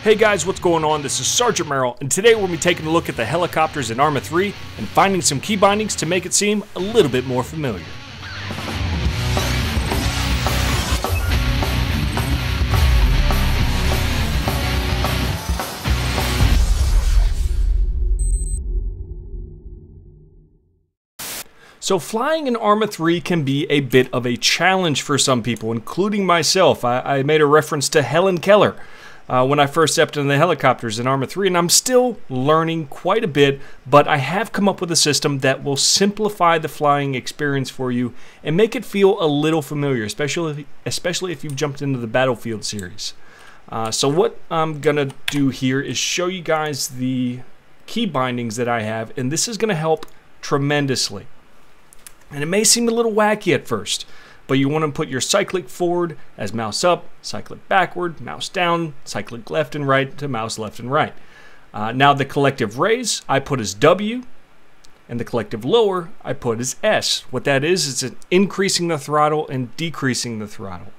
Hey guys, what's going on? This is Sergeant Merrill, and today we'll be taking a look at the helicopters in Arma 3 and finding some key bindings to make it seem a little bit more familiar. So flying in Arma 3 can be a bit of a challenge for some people, including myself. I made a reference to Helen Keller when I first stepped into the helicopters in Arma 3, and I'm still learning quite a bit, but I have come up with a system that will simplify the flying experience for you and make it feel a little familiar, especially if you've jumped into the Battlefield series. So what I'm going to do here is show you guys the key bindings that I have, and this is going to help tremendously. And it may seem a little wacky at first, but you want to put your cyclic forward as mouse up, cyclic backward, mouse down, cyclic left and right to mouse left and right. Now the collective raise I put as W, and the collective lower I put as S. What that is increasing the throttle and decreasing the throttle.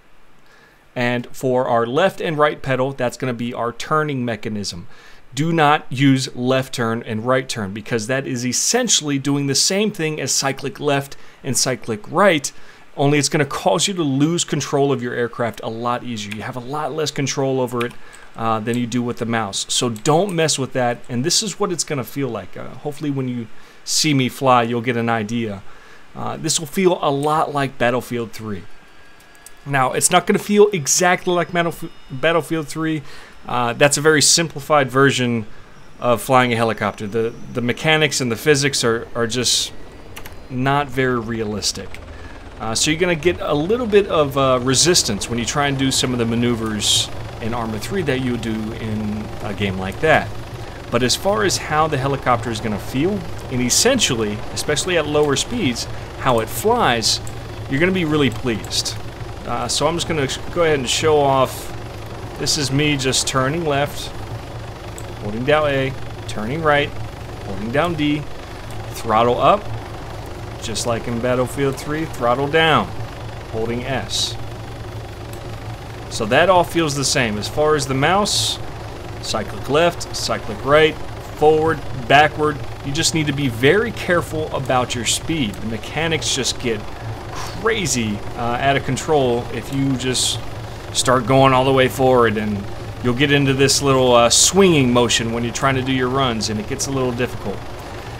And for our left and right pedal, that's going to be our turning mechanism. Do not use left turn and right turn, because that is essentially doing the same thing as cyclic left and cyclic right, only it's going to cause you to lose control of your aircraft a lot easier. You have a lot less control over it than you do with the mouse. So don't mess with that, and this is what it's going to feel like. Hopefully when you see me fly, you'll get an idea. This will feel a lot like Battlefield 3. Now, it's not going to feel exactly like Battlefield 3. That's a very simplified version of flying a helicopter. The mechanics and the physics are just not very realistic. So you're going to get a little bit of resistance when you try and do some of the maneuvers in Arma 3 that you do in a game like that. But as far as how the helicopter is going to feel, and essentially, especially at lower speeds, how it flies, you're going to be really pleased. So I'm just going to go ahead and show off. This is me just turning left, holding down A, turning right, holding down D, throttle up, just like in Battlefield 3, throttle down, holding S. So that all feels the same. As far as the mouse, cyclic left, cyclic right, forward, backward, you just need to be very careful about your speed. The mechanics just get crazy out of control if you just start going all the way forward, and you'll get into this little swinging motion when you're trying to do your runs, and it gets a little difficult.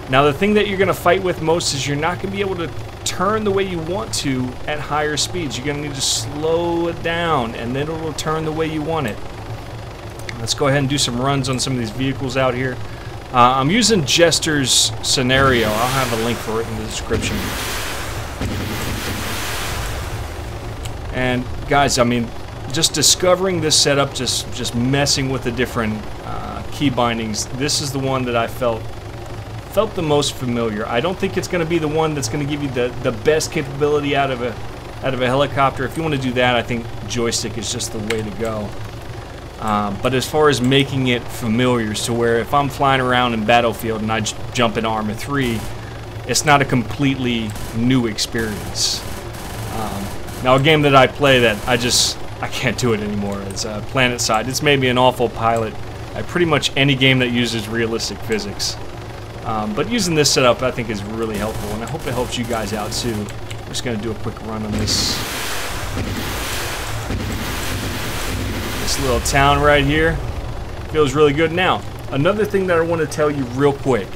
Now the thing that you're going to fight with most is you're not going to be able to turn the way you want to at higher speeds. You're going to need to slow it down, and then it'll turn the way you want it. Let's go ahead and do some runs on some of these vehicles out here. I'm using Jester's scenario. I'll have a link for it in the description. And guys, I mean, just discovering this setup, just messing with the different key bindings, this is the one that I felt the most familiar. I don't think it's going to be the one that's going to give you the best capability out of a helicopter. If you want to do that, I think joystick is just the way to go. But as far as making it familiar, so where if I'm flying around in Battlefield and I jump in Arma 3, it's not a completely new experience. Now a game that I play that I can't do it anymore. It's PlanetSide. It's made me an awful pilot at pretty much any game that uses realistic physics. But using this setup I think is really helpful, and I hope it helps you guys out too. I'm just going to do a quick run on this little town right here. Feels really good. Now, another thing that I want to tell you real quick,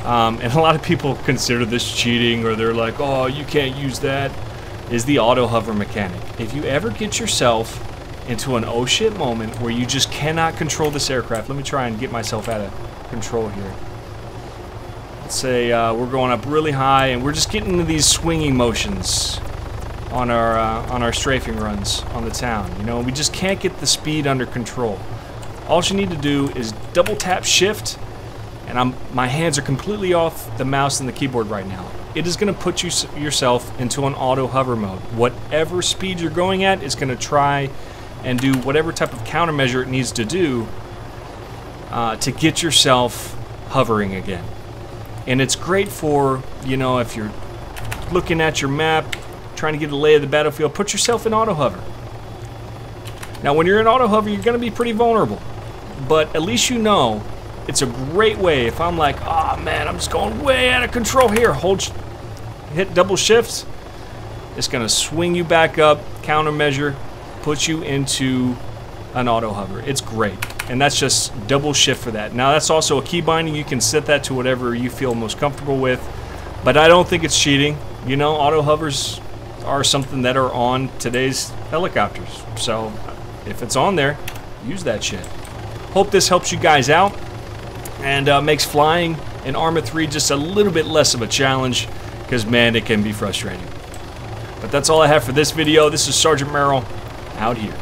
and a lot of people consider this cheating, or they're like, oh, you can't use that, is the auto hover mechanic. If you ever get yourself into an oh shit moment where you just cannot control this aircraft, let me try and get myself out of control here. Let's say we're going up really high and we're just getting into these swinging motions on our strafing runs on the town. You know, we just can't get the speed under control. All you need to do is double tap shift, and my hands are completely off the mouse and the keyboard right now. It is going to put yourself into an auto hover mode. Whatever speed you're going at, it's going to try and do whatever type of countermeasure it needs to do to get yourself hovering again. And it's great for, you know, if you're looking at your map, trying to get a lay of the battlefield, put yourself in auto hover. Now when you're in auto hover, you're going to be pretty vulnerable. but at least you know it's a great way. If I'm like, oh man, I'm just going way out of control here, hit double shifts, it's gonna swing you back up, countermeasure, put you into an auto hover. It's great, and that's just double shift for that. Now that's also a key binding. You can set that to whatever you feel most comfortable with, but I don't think it's cheating. You know, auto hovers are something that are on today's helicopters, so if it's on there, use that shit. Hope this helps you guys out and makes flying in Arma 3 just a little bit less of a challenge, because man, it can be frustrating. But that's all I have for this video. This is Sergeant Merrill, out here.